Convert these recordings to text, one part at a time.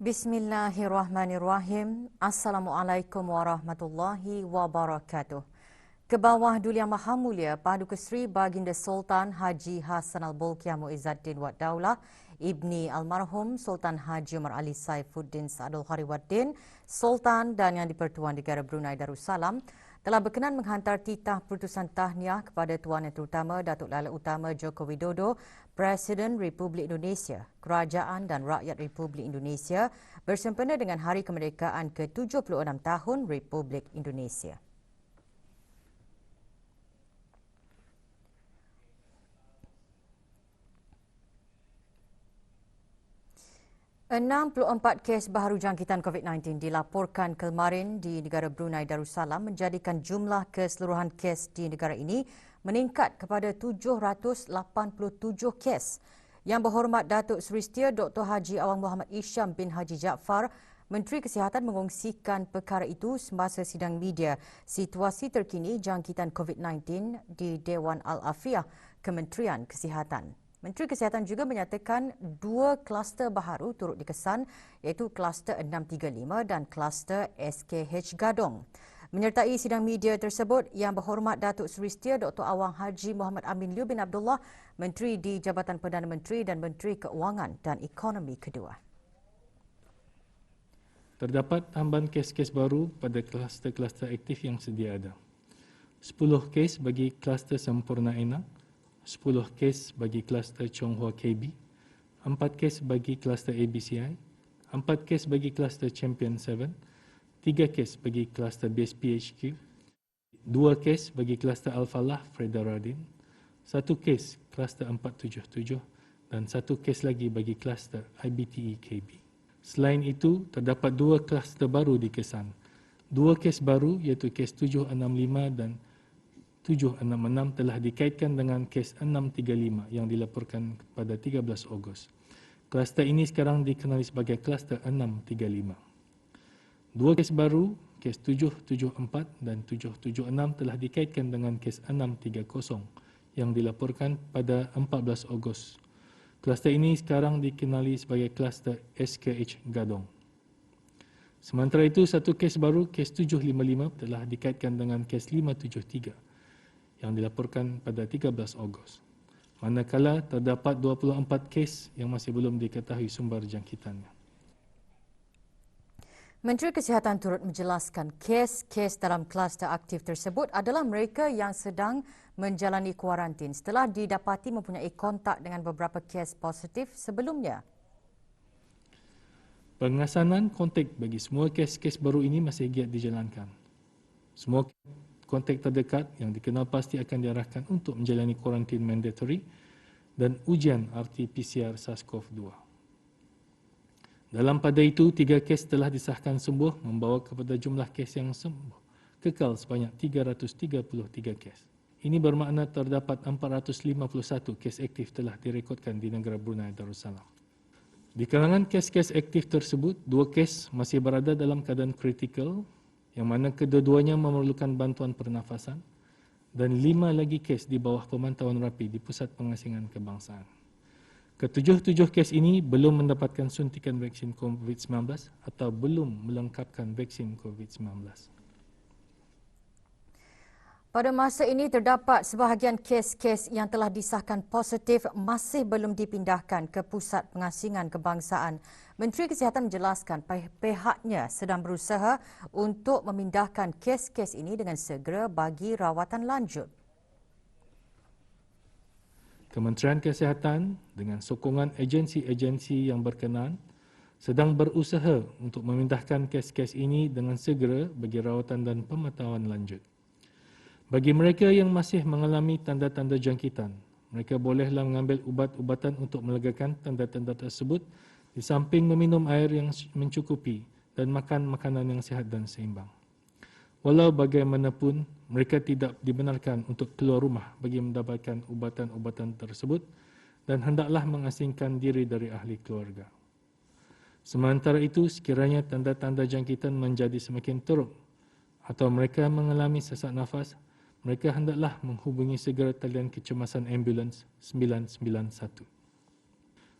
Bismillahirrahmanirrahim. Assalamualaikum warahmatullahi wabarakatuh. Ke bawah Duli Yang Maha Mulia Paduka Seri Baginda Sultan Haji Hassan Al-Bolkiah Muizzaddin Wad Daulah Ibni Almarhum Sultan Haji Umar Ali Saifuddin Saadul Khariwaddin, Sultan dan Yang di-Pertuan Negara Brunei Darussalam telah berkenan menghantar titah putusan tahniah kepada Tuan Yang Terutama Datuk Lala Utama Joko Widodo, Presiden Republik Indonesia, Kerajaan dan Rakyat Republik Indonesia bersempena dengan Hari Kemerdekaan ke-76 tahun Republik Indonesia. 64 kes baharu jangkitan COVID-19 dilaporkan kemarin di negara Brunei Darussalam menjadikan jumlah keseluruhan kes di negara ini meningkat kepada 787 kes. Yang Berhormat Datuk Seri Setia Dr. Haji Awang Muhammad Isham bin Haji Jaafar, Menteri Kesihatan mengongsikan perkara itu semasa sidang media situasi terkini jangkitan COVID-19 di Dewan Al-Afiah Kementerian Kesihatan. Menteri Kesihatan juga menyatakan dua kluster baharu turut dikesan iaitu kluster 635 dan kluster SKH Gadong. Menyertai sidang media tersebut, Yang Berhormat Datuk Seri Setia Dr. Awang Haji Muhammad Amin Liu bin Abdullah, Menteri di Jabatan Perdana Menteri dan Menteri Keuangan dan Ekonomi kedua. Terdapat tambahan kes-kes baru pada kluster-kluster aktif yang sedia ada. 10 kes bagi kluster Sempurna Enang, 10 kes bagi kluster Chonghua KB, 4 kes bagi kluster ABCI, 4 kes bagi kluster Champion 7, 3 kes bagi kluster BSPHQ, 2 kes bagi kluster Al-Falah Freda Radin, 1 kes kluster 477 dan 1 kes lagi bagi kluster IBTE KB. Selain itu, terdapat 2 kluster baru dikesan. 2 kes baru iaitu kes 765 dan 766 telah dikaitkan dengan kes 635 yang dilaporkan pada 13 Ogos. Kluster ini sekarang dikenali sebagai kluster 635. 2 kes baru, kes 774 dan 776 telah dikaitkan dengan kes 630 yang dilaporkan pada 14 Ogos. Kluster ini sekarang dikenali sebagai kluster SKH Gadong. Sementara itu, satu kes baru, kes 755 telah dikaitkan dengan kes 573 yang dilaporkan pada 13 Ogos. Manakala terdapat 24 kes yang masih belum diketahui sumber jangkitannya. Menteri Kesihatan turut menjelaskan kes-kes dalam kluster aktif tersebut adalah mereka yang sedang menjalani kuarantin setelah didapati mempunyai kontak dengan beberapa kes positif sebelumnya. Pengasanan kontak bagi semua kes-kes baru ini masih giat dijalankan. Semua kontak terdekat yang dikenal pasti akan diarahkan untuk menjalani kuarantin mandatory dan ujian RT-PCR SARS-CoV-2. Dalam pada itu, 3 kes telah disahkan sembuh membawa kepada jumlah kes yang sembuh kekal sebanyak 333 kes. Ini bermakna terdapat 451 kes aktif telah direkodkan di negara Brunei Darussalam. Di kalangan kes-kes aktif tersebut, 2 kes masih berada dalam keadaan kritikal yang mana kedua-duanya memerlukan bantuan pernafasan dan 5 lagi kes di bawah pemantauan rapi di Pusat Pengasingan Kebangsaan. Ke-7 kes ini belum mendapatkan suntikan vaksin COVID-19 atau belum melengkapkan vaksin COVID-19. Pada masa ini terdapat sebahagian kes-kes yang telah disahkan positif masih belum dipindahkan ke Pusat Pengasingan Kebangsaan. Menteri Kesihatan menjelaskan pihaknya sedang berusaha untuk memindahkan kes-kes ini dengan segera bagi rawatan lanjut. Kementerian Kesihatan dengan sokongan agensi-agensi yang berkenaan sedang berusaha untuk memindahkan kes-kes ini dengan segera bagi rawatan dan pemantauan lanjut. Bagi mereka yang masih mengalami tanda-tanda jangkitan, mereka bolehlah mengambil ubat-ubatan untuk melegakan tanda-tanda tersebut di samping meminum air yang mencukupi dan makan makanan yang sihat dan seimbang. Walau bagaimanapun, mereka tidak dibenarkan untuk keluar rumah bagi mendapatkan ubatan-ubatan tersebut dan hendaklah mengasingkan diri dari ahli keluarga. Sementara itu, sekiranya tanda-tanda jangkitan menjadi semakin teruk atau mereka mengalami sesak nafas, mereka hendaklah menghubungi segera talian kecemasan ambulans 991.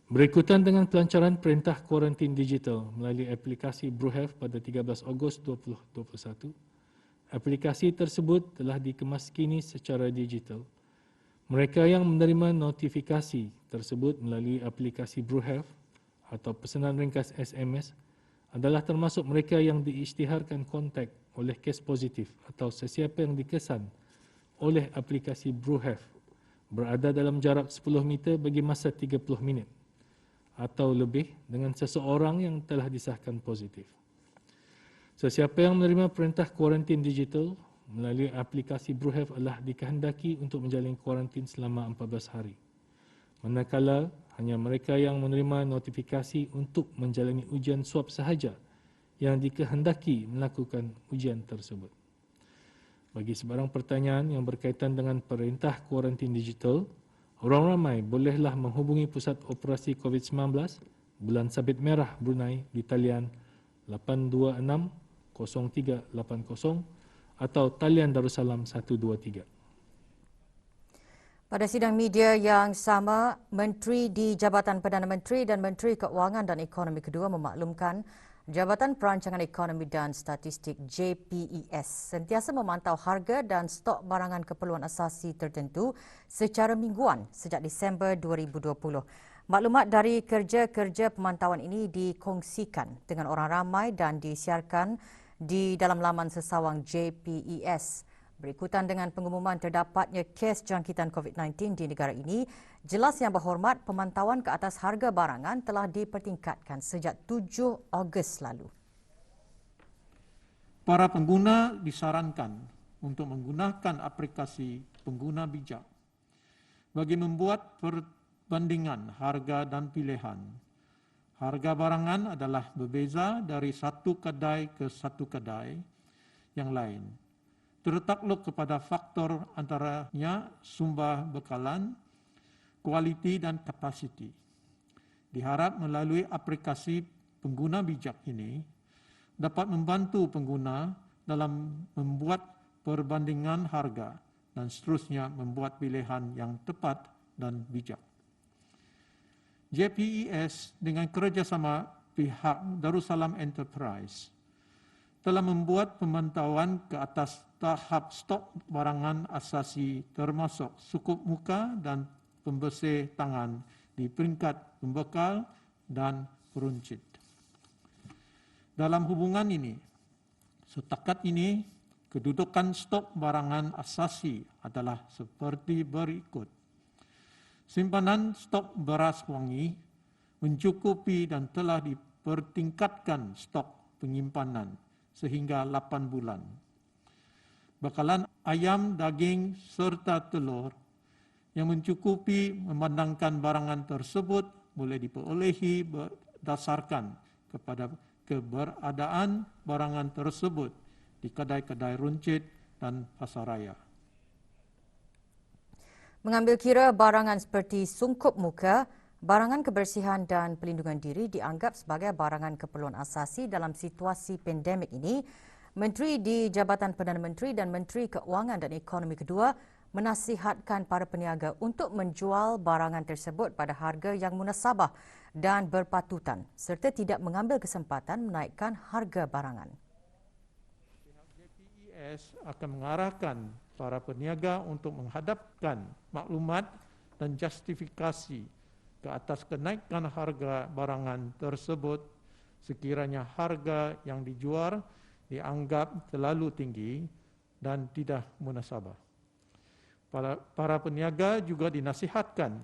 Berikutan dengan pelancaran perintah kuarantin digital melalui aplikasi BruHealth pada 13 Ogos 2021, aplikasi tersebut telah dikemaskini secara digital. Mereka yang menerima notifikasi tersebut melalui aplikasi BruHealth atau pesanan ringkas SMS adalah termasuk mereka yang diisytiharkan kontak oleh kes positif atau sesiapa yang dikesan oleh aplikasi BruHealth berada dalam jarak 10 meter bagi masa 30 minit atau lebih dengan seseorang yang telah disahkan positif. Sesiapa yang menerima perintah kuarantin digital melalui aplikasi BruHealth adalah dikehendaki untuk menjalani kuarantin selama 14 hari. Manakala hanya mereka yang menerima notifikasi untuk menjalani ujian swab sahaja yang dikehendaki melakukan ujian tersebut. Bagi sebarang pertanyaan yang berkaitan dengan perintah kuarantin digital, orang ramai bolehlah menghubungi Pusat Operasi COVID-19 Bulan Sabit Merah Brunei di talian 826-0380 atau talian Darussalam 123. Pada sidang media yang sama, Menteri di Jabatan Perdana Menteri dan Menteri Keuangan dan Ekonomi kedua memaklumkan Jabatan Perancangan Ekonomi dan Statistik JPES sentiasa memantau harga dan stok barangan keperluan asasi tertentu secara mingguan sejak Disember 2020. Maklumat dari kerja-kerja pemantauan ini dikongsikan dengan orang ramai dan disiarkan di dalam laman sesawang JPES. Berikutan dengan pengumuman terdapatnya kes jangkitan COVID-19 di negara ini, jelas Yang Berhormat, pemantauan ke atas harga barangan telah dipertingkatkan sejak 7 Ogos lalu. Para pengguna disarankan untuk menggunakan aplikasi pengguna bijak bagi membuat perbandingan harga dan pilihan. Harga barangan adalah berbeza dari satu kedai ke satu kedai yang lain. Tertakluk kepada faktor antaranya sumber bekalan, kualiti dan kapasiti. Diharap melalui aplikasi pengguna bijak ini dapat membantu pengguna dalam membuat perbandingan harga dan seterusnya membuat pilihan yang tepat dan bijak. JPES dengan kerjasama pihak Darussalam Enterprise telah membuat pemantauan ke atas tahap stok barangan asasi termasuk sukup muka dan pembersih tangan di peringkat pembekal dan peruncit. Dalam hubungan ini, setakat ini, kedudukan stok barangan asasi adalah seperti berikut. Simpanan stok beras wangi mencukupi dan telah dipertingkatkan stok penyimpanan sehingga 8 bulan. Bekalan ayam, daging serta telur yang mencukupi memandangkan barangan tersebut boleh diperolehi berdasarkan kepada keberadaan barangan tersebut di kedai-kedai runcit dan pasaraya. Mengambil kira barangan seperti sungkup muka, barangan kebersihan dan pelindungan diri dianggap sebagai barangan keperluan asasi dalam situasi pandemik ini, Menteri di Jabatan Perdana Menteri dan Menteri Keuangan dan Ekonomi kedua menasihatkan para peniaga untuk menjual barangan tersebut pada harga yang munasabah dan berpatutan serta tidak mengambil kesempatan menaikkan harga barangan. Pihak JPES akan mengarahkan para peniaga untuk menghadapkan maklumat dan justifikasi ke atas kenaikan harga barangan tersebut sekiranya harga yang dijual dianggap terlalu tinggi dan tidak munasabah. Para peniaga juga dinasihatkan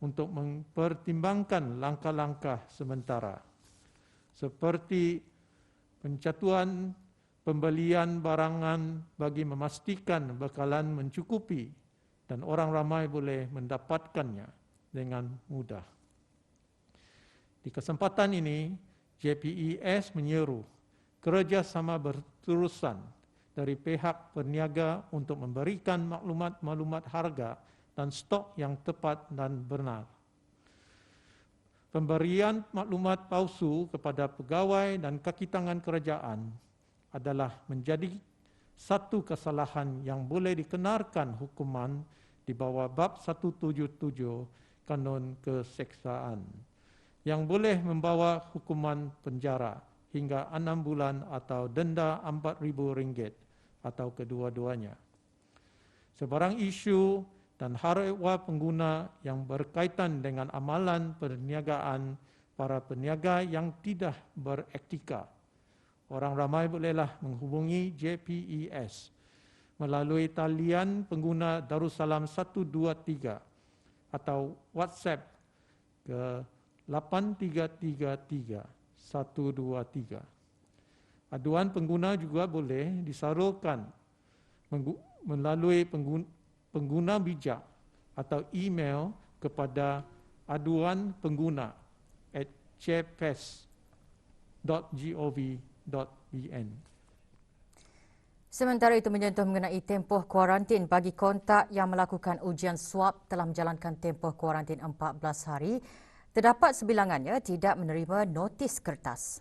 untuk mempertimbangkan langkah-langkah sementara seperti pencatuan pembelian barangan bagi memastikan bekalan mencukupi dan orang ramai boleh mendapatkannya dengan mudah. Di kesempatan ini, JPES menyeru kerjasama berterusan dari pihak peniaga untuk memberikan maklumat-maklumat harga dan stok yang tepat dan benar. Pemberian maklumat palsu kepada pegawai dan kaki tangan kerajaan adalah menjadi satu kesalahan yang boleh dikenarkan hukuman di bawah bab 177 Kanun Keseksaan yang boleh membawa hukuman penjara hingga 6 bulan atau denda RM4,000 atau kedua-duanya. Sebarang isu dan harga pengguna yang berkaitan dengan amalan perniagaan para peniaga yang tidak beretika, orang ramai bolehlah menghubungi JPES melalui talian pengguna Darussalam 123 atau WhatsApp ke 8333 123. Aduan pengguna juga boleh disalurkan melalui pengguna bijak atau email kepada aduanpengguna@jpes.gov.bn. Sementara itu menyentuh mengenai tempoh kuarantin bagi kontak yang melakukan ujian swab telah menjalankan tempoh kuarantin 14 hari, terdapat sebilangannya tidak menerima notis kertas.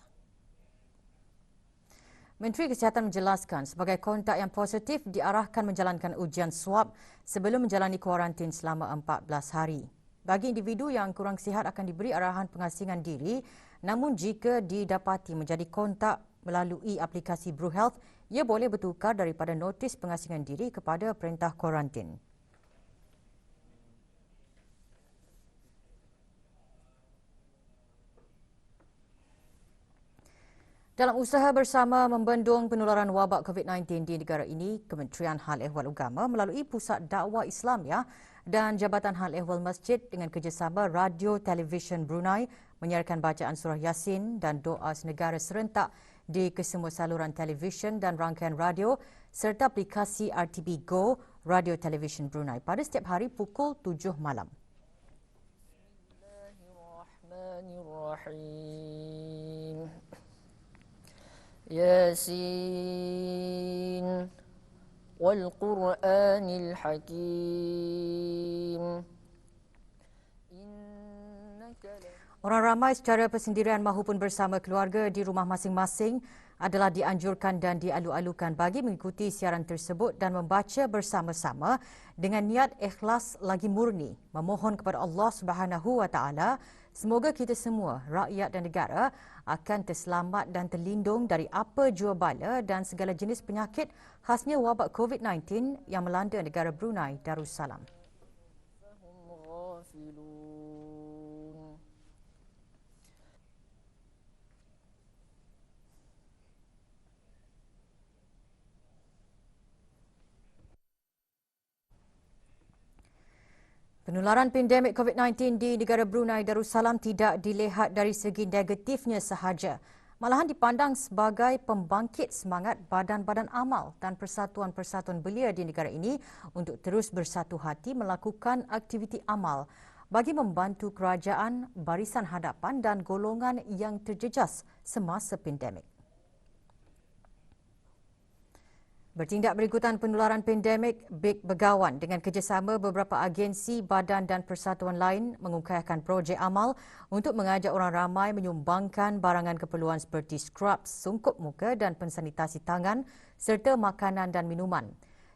Menteri Kesihatan menjelaskan sebagai kontak yang positif diarahkan menjalankan ujian swab sebelum menjalani kuarantin selama 14 hari. Bagi individu yang kurang sihat akan diberi arahan pengasingan diri, namun jika didapati menjadi kontak melalui aplikasi BruHealth, ia boleh bertukar daripada notis pengasingan diri kepada perintah kuarantin. Dalam usaha bersama membendung penularan wabak COVID-19 di negara ini, Kementerian Hal Ehwal Agama melalui Pusat Dakwah Islamiah dan Jabatan Hal Ehwal Masjid dengan kerjasama Radio Television Brunei menyiarkan bacaan surah Yasin dan doa senegara serentak di kesemua saluran televisyen dan rangkaian radio serta aplikasi RTB Go Radio Television Brunei pada setiap hari pukul 7 malam. Bismillahirrahmanirrahim. Yasin wal Qur'anil Hakim. Orang ramai secara persendirian maupun bersama keluarga di rumah masing-masing adalah dianjurkan dan dialu-alukan bagi mengikuti siaran tersebut dan membaca bersama-sama dengan niat ikhlas lagi murni, memohon kepada Allah Subhanahu Wa Taala semoga kita semua, rakyat dan negara akan terselamat dan terlindung dari apa jua bala dan segala jenis penyakit khasnya wabak COVID-19 yang melanda negara Brunei Darussalam. Penularan pandemik COVID-19 di negara Brunei Darussalam tidak dilihat dari segi negatifnya sahaja, malahan dipandang sebagai pembangkit semangat badan-badan amal dan persatuan-persatuan belia di negara ini untuk terus bersatu hati melakukan aktiviti amal bagi membantu kerajaan, barisan hadapan dan golongan yang terjejas semasa pandemik. Bertindak berikutan penularan pandemik, BIG Begawan dengan kerjasama beberapa agensi, badan dan persatuan lain mengungkapkan projek amal untuk mengajak orang ramai menyumbangkan barangan keperluan seperti skrub, sungkup muka dan pensanitasi tangan serta makanan dan minuman.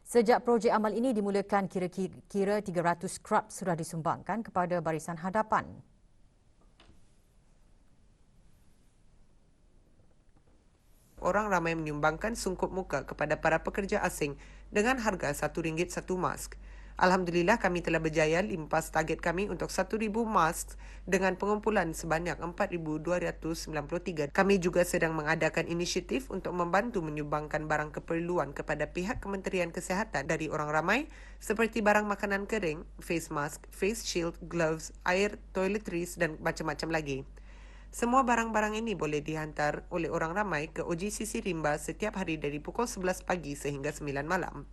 Sejak projek amal ini dimulakan, kira-kira 300 skrub sudah disumbangkan kepada barisan hadapan. Orang ramai menyumbangkan sungkup muka kepada para pekerja asing dengan harga RM1 satu mask. Alhamdulillah kami telah berjaya limpas target kami untuk 1,000 mask dengan pengumpulan sebanyak 4,293. Kami juga sedang mengadakan inisiatif untuk membantu menyumbangkan barang keperluan kepada pihak Kementerian Kesihatan dari orang ramai seperti barang makanan kering, face mask, face shield, gloves, air, toiletries dan macam-macam lagi. Semua barang-barang ini boleh dihantar oleh orang ramai ke OGCC Rimba setiap hari dari pukul 11 pagi sehingga 9 malam.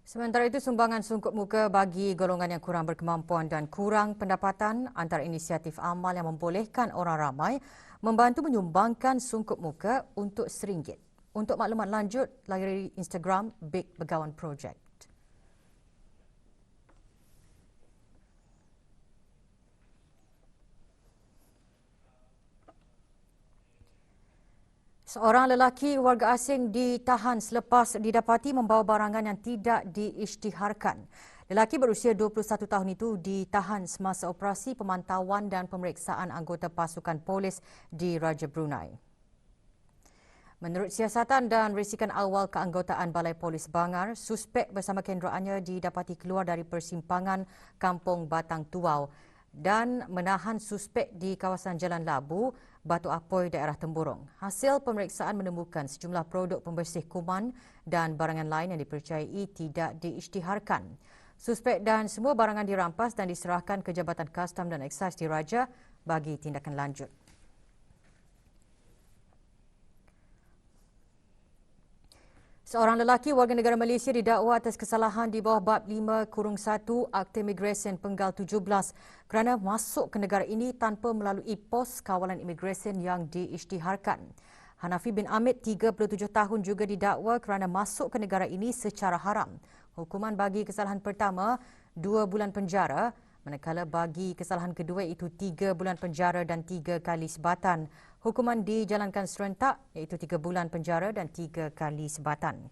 Sementara itu, sumbangan sungkup muka bagi golongan yang kurang berkemampuan dan kurang pendapatan antara inisiatif amal yang membolehkan orang ramai membantu menyumbangkan sungkup muka untuk RM1. Untuk maklumat lanjut, layari Instagram BIG Begawan Project. Seorang lelaki warga asing ditahan selepas didapati membawa barangan yang tidak diisytiharkan. Lelaki berusia 21 tahun itu ditahan semasa operasi pemantauan dan pemeriksaan anggota pasukan polis di Raja Brunei. Menurut siasatan dan risikan awal keanggotaan Balai Polis Bangar, suspek bersama kenderaannya didapati keluar dari persimpangan Kampung Batang Tuau dan menahan suspek di kawasan Jalan Labu, Batu Apoi, daerah Temburong. Hasil pemeriksaan menemukan sejumlah produk pembersih kuman dan barangan lain yang dipercayai tidak diisytiharkan. Suspek dan semua barangan dirampas dan diserahkan ke Jabatan Kastam dan Eksais di Raja bagi tindakan lanjut. Seorang lelaki warga negara Malaysia didakwa atas kesalahan di bawah Bab 5-1 Akta Imigresen Penggal 17 kerana masuk ke negara ini tanpa melalui pos kawalan imigresen yang diisytiharkan. Hanafi bin Amit, 37 tahun, juga didakwa kerana masuk ke negara ini secara haram. Hukuman bagi kesalahan pertama 2 bulan penjara, manakala bagi kesalahan kedua iaitu 3 bulan penjara dan 3 kali sebatan. Hukuman dijalankan serentak iaitu 3 bulan penjara dan 3 kali sebatan.